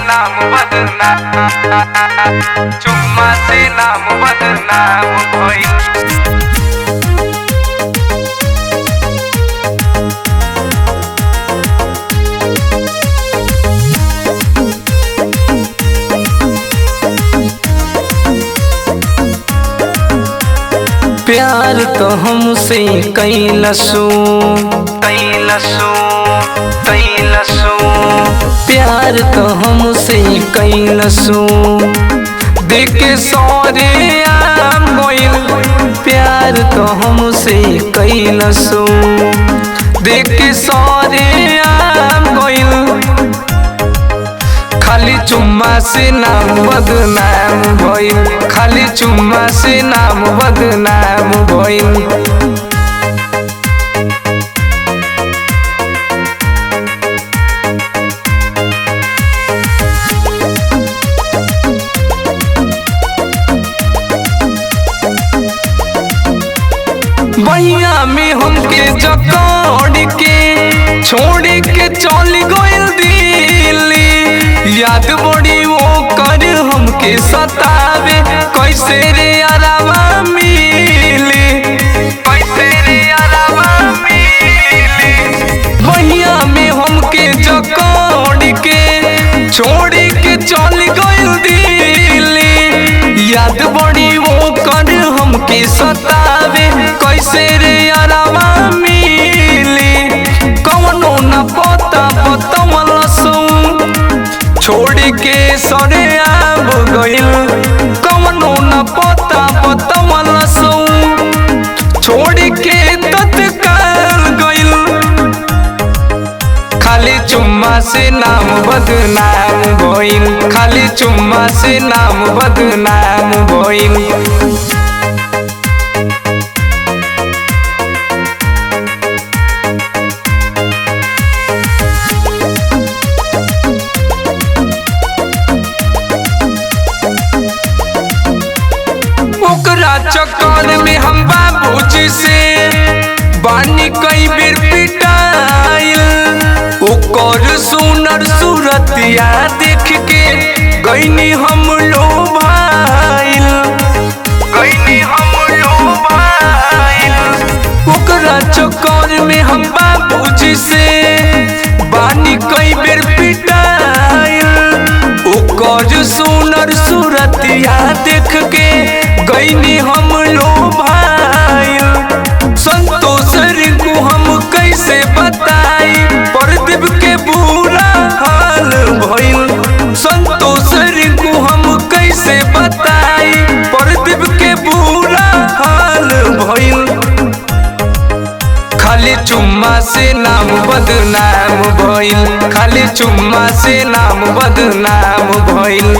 नाम बदनाम, चुम्मा से नाम बदनाम भइल। प्यार तो हमसे कैलसो प्यार तो हमसे कैलसो देखे सौरे आम गोइल। प्यार तो हमसे कैलसो देखे सौरे आम गोइल। खाली चुम्मा से नाम बदनाम भइल, खाली चुम्मा से नाम बदनाम भइल। बहिया में हमके जकड़ के छोड़ के चल गइल दिल्ली। याद बड़ी वो कर हमके सतावे, कैसे रे अरवा मिली, कैसे रे अरवा मिली। बहिया में हमके जकड़ के छोड़ के चल गइल दिल्ली। याद बड़ी वो कर हमके सतावे, कैसे रे अरवा मिली। कौनो न पता बतमलसू छोड़ के सरे आब गइल। कौनो न पता बतमलसू छोड़ के तत्काल गइल। खाली चुम्मा से नाम बदनाम भइल, खाली चुम्मा से नाम बदनाम भइल। ओकरा चक्कर में हम बाबूजी से बानी कई बेर पिटाइल। ओकर सुनर सूरतिया देख के गईनी हम लोभाइल, गईनी हम लोभाइल। ओकरा चक्कर में हम बाबूजी से बानी कई बेर पिटाइल। ओकर सुनर सूरतिया देख के गईनी हम लोभाइल। संतोष को हम कैसे बताई, प्रदीप के बुरा हाल भइल। संतोष को हम कैसे बताई, प्रदीप के बुरा हाल भइल। खाली चुम्मा से नाम बदनाम भइल, खाली चुम्मा से नाम बदनाम भइल।